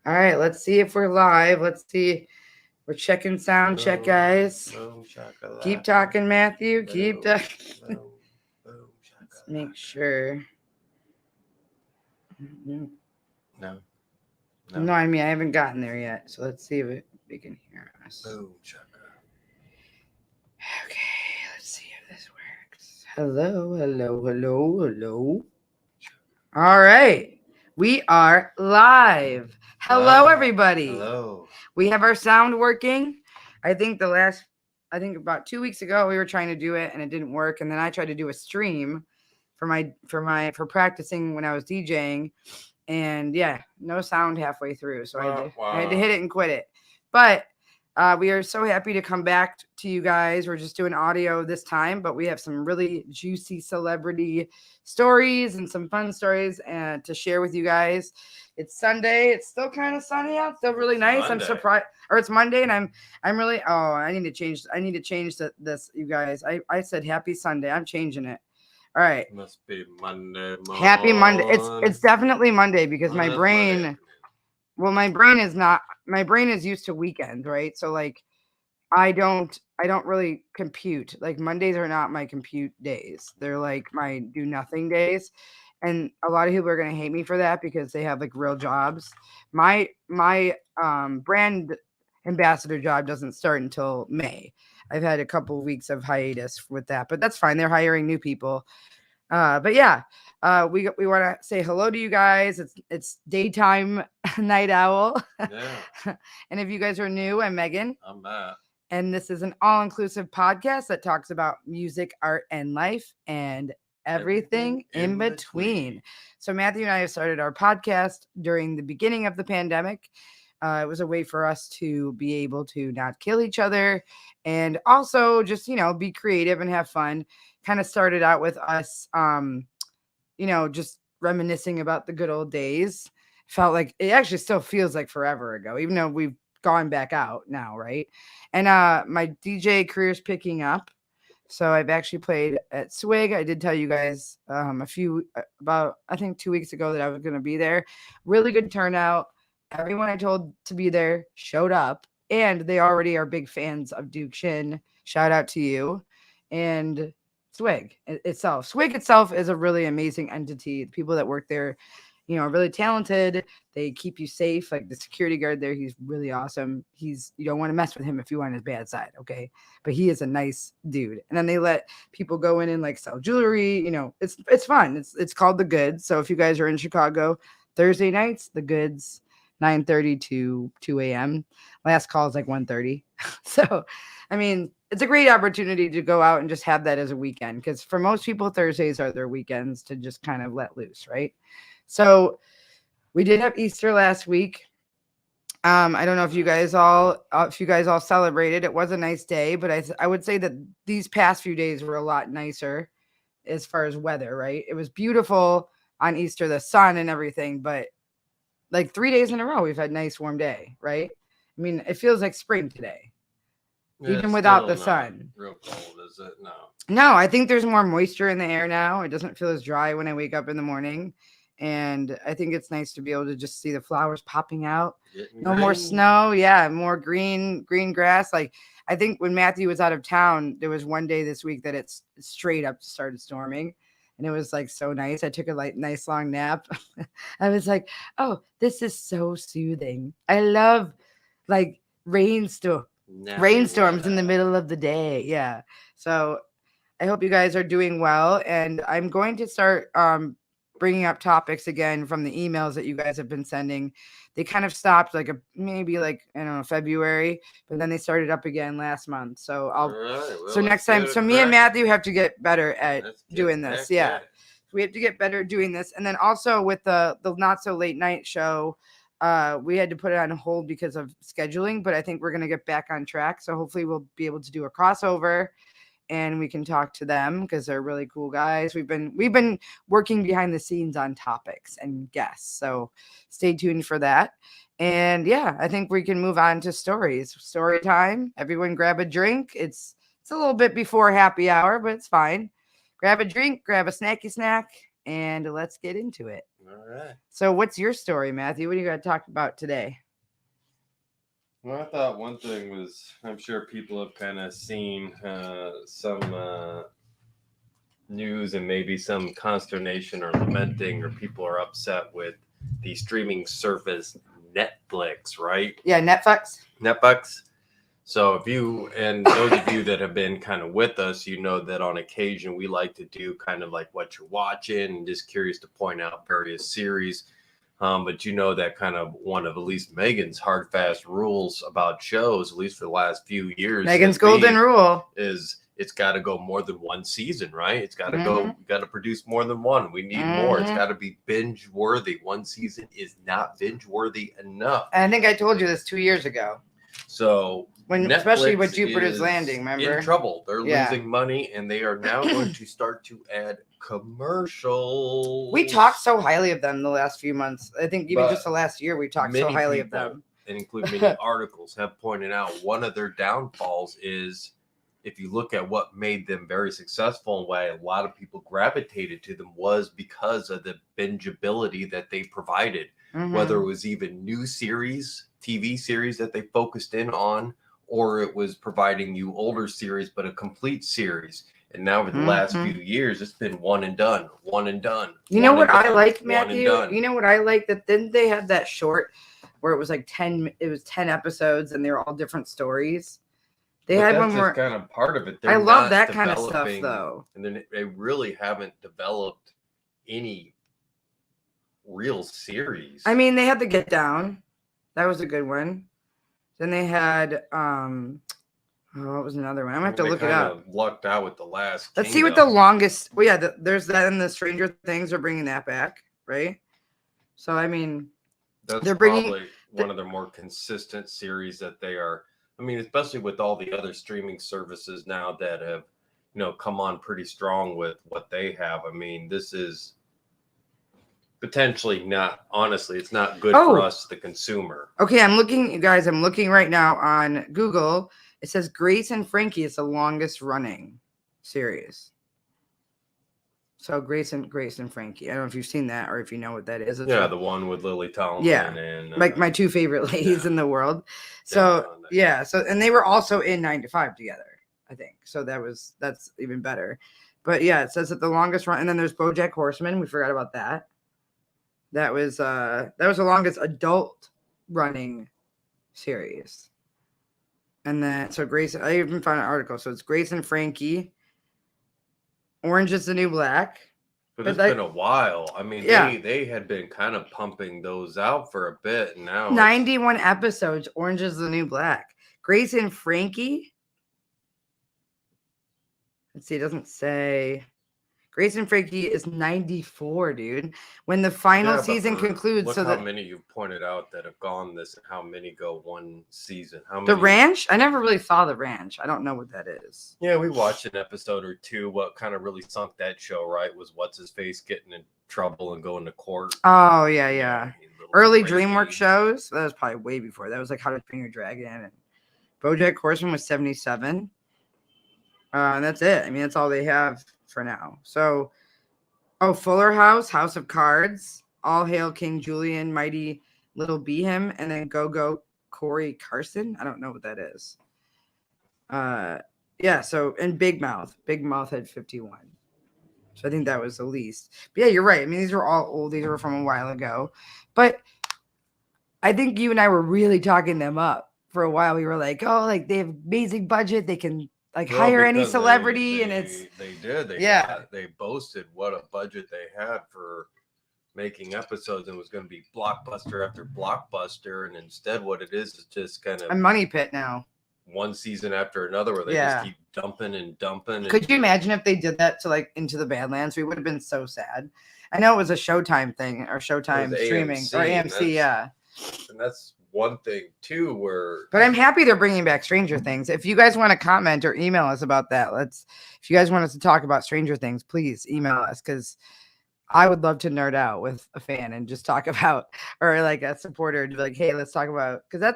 All right, let's see if we're live. Let's see. We're checking sound check, guys. Boom, Keep shakalaka. talking, Matthew. Keep Boom, talking. boom, boom, Let's make shakalaka. sure. No, no. No, I mean, I haven't gotten there yet. So let's see if we can hear us. Boom, shaka. Okay, let's see if this works. Hello, hello, hello, hello. All right. We are live. Hello, Live. everybody. Hello. We have our sound working. I think about 2 weeks ago we were trying to do it and it didn't work, and then I tried to do a stream for practicing when I was DJing, and yeah, no sound halfway through, so I had to hit it and quit it. But we are so happy to come back to you guys. We're just doing audio this time, but we have some really juicy celebrity stories and some fun stories and to share with you guys. It's Sunday. It's still kind of sunny out. Still really nice. Monday. I'm surprised. Or it's Monday, and I'm really. Oh, I need to change. This, you guys. I said happy Sunday. I'm changing it. All right. Must be Monday. Happy Monday. It's definitely Monday because my That's brain. Monday. Well, my brain is not. My brain is used to weekends, right? So like, I don't really compute. Like Mondays are not my compute days. They're like my do nothing days. And a lot of people are gonna hate me for that because they have like real jobs. My brand ambassador job doesn't start until May. I've had a couple of weeks of hiatus with that, but that's fine. They're hiring new people. But yeah, we want to say hello to you guys. It's daytime night owl. Yeah. And if you guys are new, I'm Megan. I'm Matt. And this is an all-inclusive podcast that talks about music, art, and life, and everything in between. So Matthew and I have started our podcast during the beginning of the pandemic. It was a way for us to be able to not kill each other and also just, be creative and have fun. Kind of started out with us, just reminiscing about the good old days. Felt like it actually still feels like forever ago, even though we've gone back out now, right? And my DJ career is picking up. So I've actually played at Swig. I did tell you guys about I think 2 weeks ago that I was going to be there. Really good turnout. Everyone I told to be there showed up, and they already are big fans of Duke Shin. Shout out to you. And Swig itself. Swig itself is a really amazing entity. The people that work there, are really talented. They keep you safe. Like the security guard there, he's really awesome. You don't want to mess with him if you want his bad side, okay? But he is a nice dude. And then they let people go in and like sell jewelry. It's fun. It's called The Goods. So if you guys are in Chicago, Thursday nights, The Goods, 9:30 to 2 a.m. Last call is like 1:30. So, I mean, it's a great opportunity to go out and just have that as a weekend because for most people, Thursdays are their weekends to just kind of let loose, right? So we did have Easter last week. I don't know if you guys all celebrated. It was a nice day, but I would say that these past few days were a lot nicer as far as weather, right? It was beautiful on Easter, the sun and everything, but like 3 days in a row, we've had nice warm day, right? I mean, it feels like spring today, even without the sun. Real cold, is it? No. No, I think there's more moisture in the air now. It doesn't feel as dry when I wake up in the morning. And I think it's nice to be able to just see the flowers popping out. No more snow. Yeah, more green grass. Like I think when Matthew was out of town, there was one day this week that it's straight up started storming. And it was like so nice. I took a nice long nap. I was like, oh, this is so soothing. I love like rainstorms in the middle of the day. Yeah. So I hope you guys are doing well. And I'm going to start bringing up topics again from the emails that you guys have been sending. They kind of stopped maybe I don't know, February, but then they started up again last month. So next time, so me and Matthew have to get better at doing this. Yeah. We have to get better at doing this. And then also with the Not So Late Night show, we had to put it on hold because of scheduling, but I think we're going to get back on track. So hopefully we'll be able to do a crossover and we can talk to them because they're really cool guys. We've been working behind the scenes on topics and guests. So stay tuned for that. And yeah, I think we can move on to stories. Story time. Everyone grab a drink. It's a little bit before happy hour, but it's fine. Grab a drink, grab a snacky snack, and let's get into it. All right. So, what's your story, Matthew? What do you got to talk about today? Well, I thought one thing was, I'm sure people have kind of seen some news and maybe some consternation or lamenting, or people are upset with the streaming service Netflix, right? Yeah, Netflix. Netflix. So if you, and those of you that have been kind of with us, you know that on occasion we like to do kind of like what you're watching and just curious to point out various series. But you know that kind of one of at least Megan's hard, fast rules about shows, at least for the last few years. Megan's golden rule is it's got to go more than one season, right? It's got to Mhm. go, we got to produce more than one. We need more. It's got to be binge worthy. One season is not binge worthy enough. And I think I told you this 2 years ago. So When, especially with Netflix Jupiter's is Landing, remember? in trouble. They're Yeah. losing money, and they are now going to start to add commercials. We talked so highly of them the last few months. I think even But just the last year, we talked so many highly of people, them. and include many articles, have pointed out one of their downfalls is, if you look at what made them very successful and why a lot of people gravitated to them, was because of the bingeability that they provided. Mhm. Whether it was even new series, TV series that they focused in on, or it was providing you older series, but a complete series. And now over the last Mhm. few years, it's been one and done, one and done. You know one what and I done, like, one and Matthew? done. You know what I like? That didn't they have that short where it was like 10 episodes and they were all different stories? They But had that's one just where kind of part of it. I They're love not that kind of stuff developing- though. And then they really haven't developed any real series. I mean, they had the Get Down. That was a good one. Then they had what was another one? I'm gonna have to They look it kind up. of lucked out with the last. Let's see what the Kingdom. longest. Well, yeah, there's that, and the Stranger Things are bringing that back, right? So I mean, That's they're bringing- probably one of their more consistent series that they are. I mean, especially with all the other streaming services now that have, come on pretty strong with what they have. I mean, this is potentially not, honestly, it's not good for us, the consumer. Okay, I'm looking, you guys. I'm looking right now on Google. It says Grace and Frankie is the longest running series. So Grace and Frankie. I don't know if you've seen that or if you know what that is. It's Yeah, like- the one with Lily Tomlin. Yeah, and like my two favorite ladies yeah. in the world. So Yeah. yeah, so and they were also in 9 to 5 together, I think. So that's even better. But yeah, it says that the longest run, and then there's BoJack Horseman. We forgot about that. That was the longest adult running series. And then so Grace, I even found an article. So it's Grace and Frankie. Orange is the New Black. But it's But been a while. I mean, Yeah. they had been kind of pumping those out for a bit, and now 91 episodes. Orange is the New Black. Grace and Frankie. Let's see. It doesn't say. Grace and Frankie is 94, dude. When the final Yeah, but season concludes, Look so how that many you've pointed out that have gone this, and how many go one season. How many? the Ranch. I never really saw the Ranch. I don't know what that is. Yeah, we watched an episode or two. What kind of really sunk that show, right, was what's his face getting in trouble and going to court. Oh yeah. Little Early crazy. DreamWorks shows. That was probably way before. That was like How to Train Your Dragon, and BoJack Horseman was 77. And that's it. I mean, that's all they have for now. So, Fuller House, House of Cards, All Hail King Julian, Mighty Little Behem, and then Go Corey Carson. I don't know what that is. Yeah. So, and Big Mouth had 51. So I think that was the least. But yeah, you're right. I mean, these are all old. These were from a while ago. But I think you and I were really talking them up for a while. We were like, oh, like they have amazing budget. They can like Well, hire any because celebrity, they, and it's they did. Yeah. They boasted what a budget they had for making episodes, and it was going to be blockbuster after blockbuster, and instead what it is just kind a of money pit now. one season after another where they Yeah. just keep dumping and dumping. And Could you imagine if they did that to like Into the Badlands? We would have been so sad. I know it was a Showtime thing or Showtime It was streaming AMC, or and AMC, yeah. and that's one thing too where But I'm happy they're bringing back Stranger Things. If you guys want to comment or email us about that, if you guys want us to talk about Stranger Things, please email us, because I would love to nerd out with a fan and just talk about, or like a supporter to be like, hey, let's talk about, because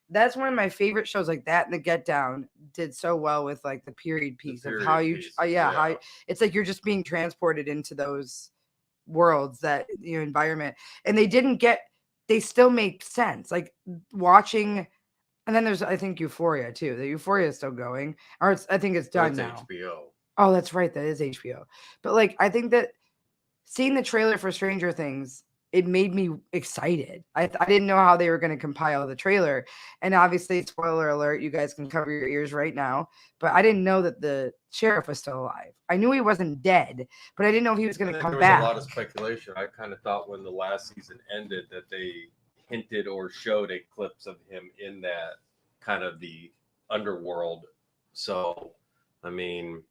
that's one of my favorite shows, like that, and The Get Down did so well with like the period piece of how you piece, how it's like you're just being transported into those worlds, that environment, and they still make sense. Like watching, and then there's I think Euphoria too. The Euphoria is still going, or I think it's done That's now. HBO. Oh, that's right, that is HBO. But like I think that seeing the trailer for Stranger Things, it made me excited. I didn't know how they were going to compile the trailer. And obviously, spoiler alert, you guys can cover your ears right now. But I didn't know that the sheriff was still alive. I knew he wasn't dead, but I didn't know if he was going to come There was back. a lot of speculation. I kind of thought when the last season ended that they hinted or showed a clips of him in that kind of the underworld. So, I mean,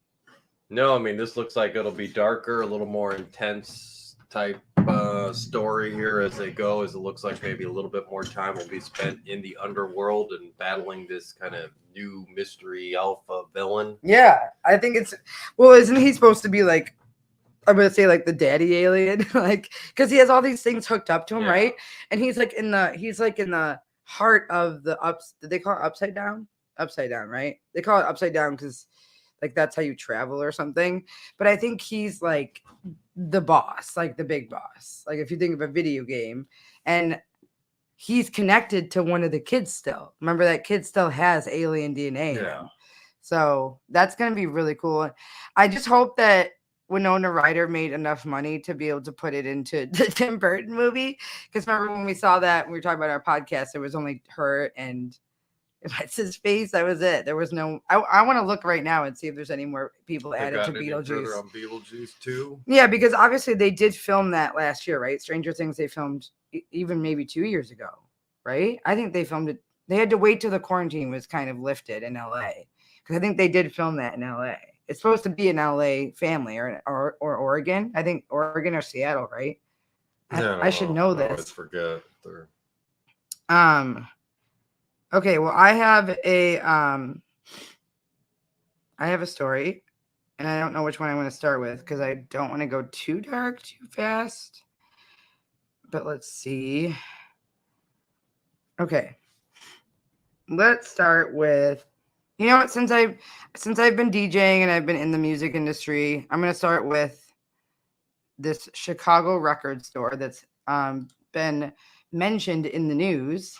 no, I mean, this looks like it'll be darker, a little more intense type story here as they go, as it looks like maybe a little bit more time will be spent in the underworld and battling this kind of new mystery alpha villain. Yeah, I think it's, well, isn't he supposed to be like, I'm gonna say like the daddy alien, like because he has all these things hooked up to him, Yeah. right? And he's like in the heart of the ups. Did they call it upside down? Upside down, right? They call it upside down because like that's how you travel or something. But I think he's like the boss, like the big boss. Like if you think of a video game, and he's connected to one of the kids still. Remember that kid still has alien DNA in him. So that's gonna be really cool. I just hope that Winona Ryder made enough money to be able to put it into the Tim Burton movie. Because remember when we saw that, when we were talking about our podcast, there was only her and what's his face. That was it. There was no. I want to look right now and see if there's any more people added to Beetlejuice. On Beetlejuice too. Yeah, because obviously they did film that last year, right? Stranger Things they filmed even maybe 2 years ago, right? I think they filmed it. They had to wait till the quarantine was kind of lifted in LA, because I think they did film that in LA. It's supposed to be an LA family or Oregon. I think Oregon or Seattle, right? I should know this. I always forget. Okay, well I have a story, and I don't know which one I want to start with because I don't want to go too dark too fast. But let's see. Okay. Let's start with, you know what, since I've been DJing and I've been in the music industry, I'm going to start with this Chicago record store that's been mentioned in the news.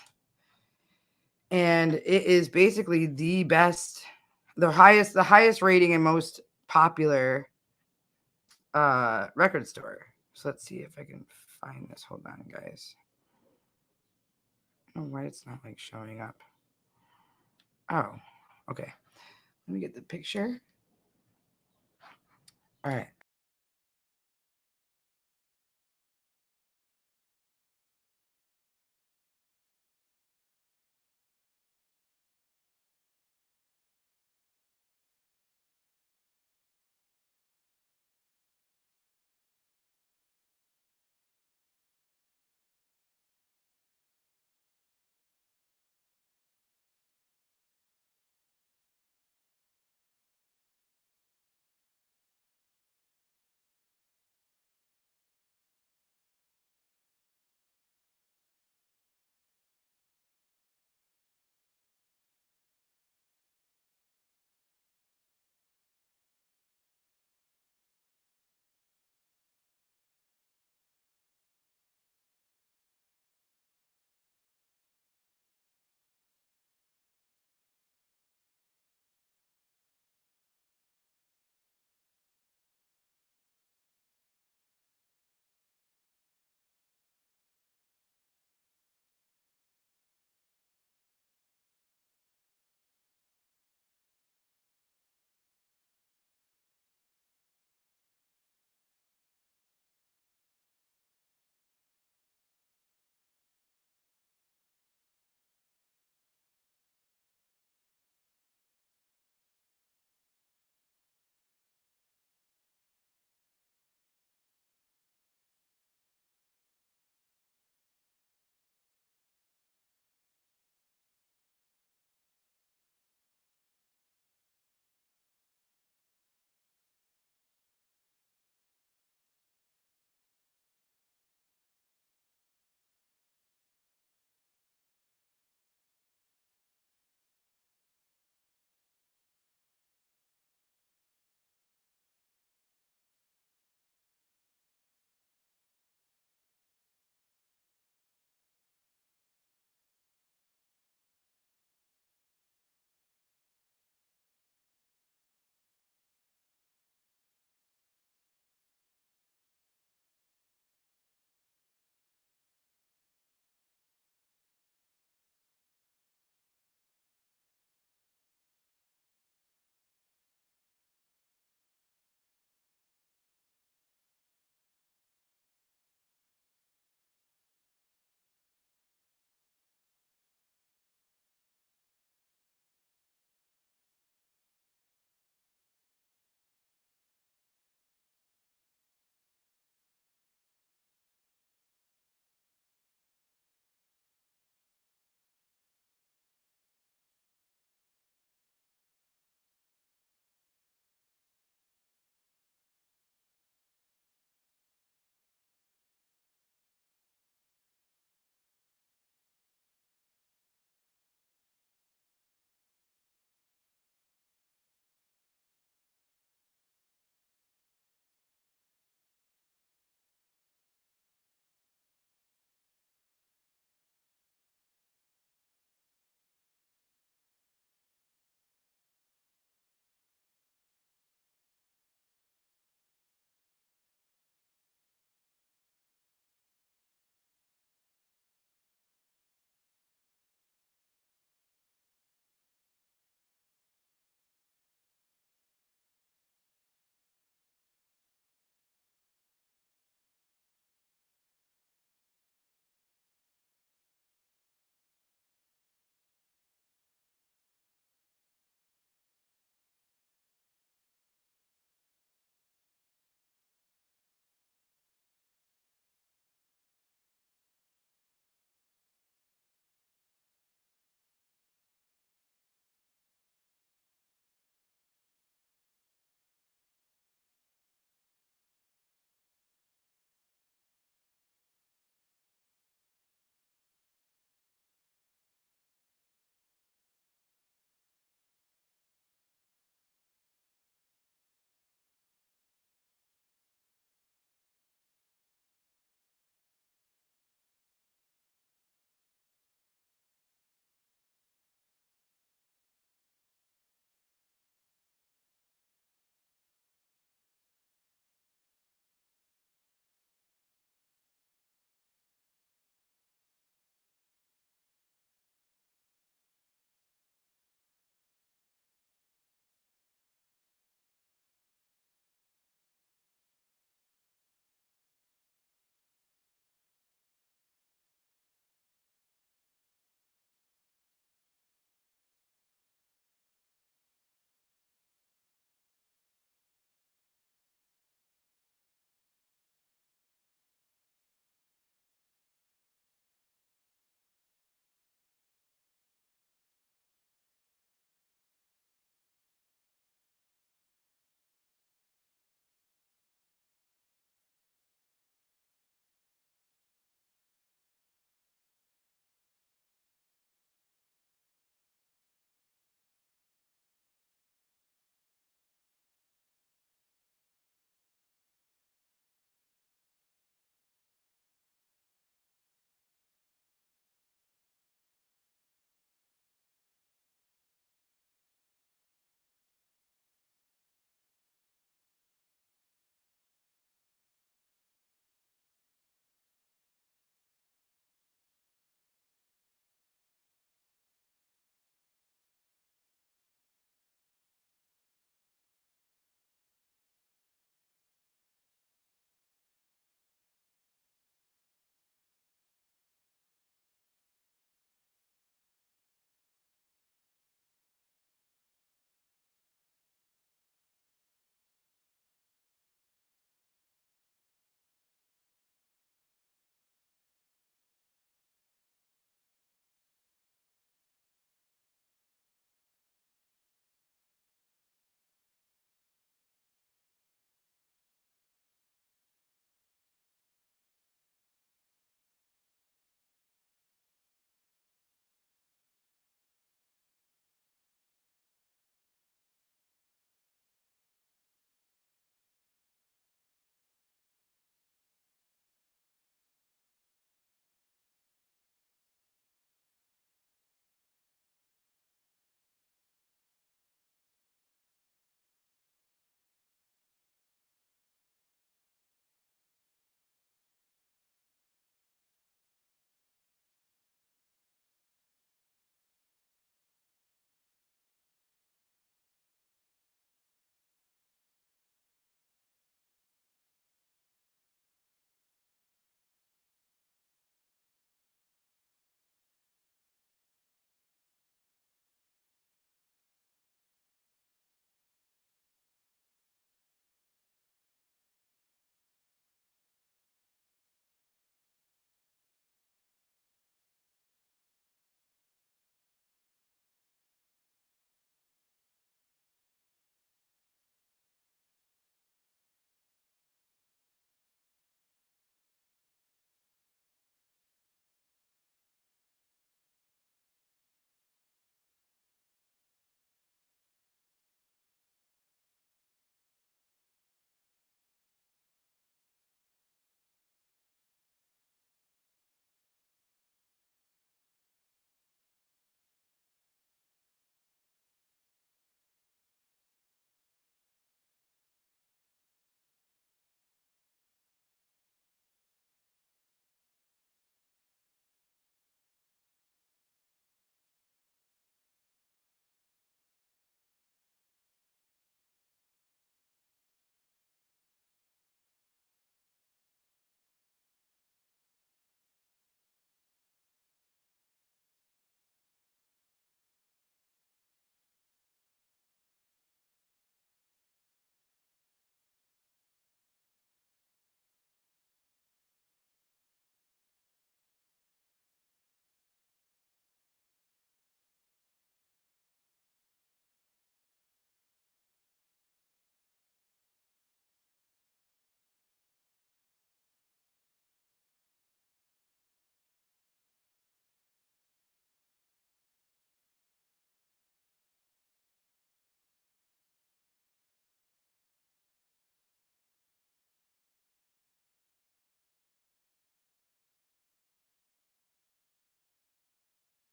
And it is basically the best, the highest rating and most popular record store. So let's see if I can find this. Hold on, guys. Oh, why it's not like showing up. Oh, okay. Let me get the picture. All right.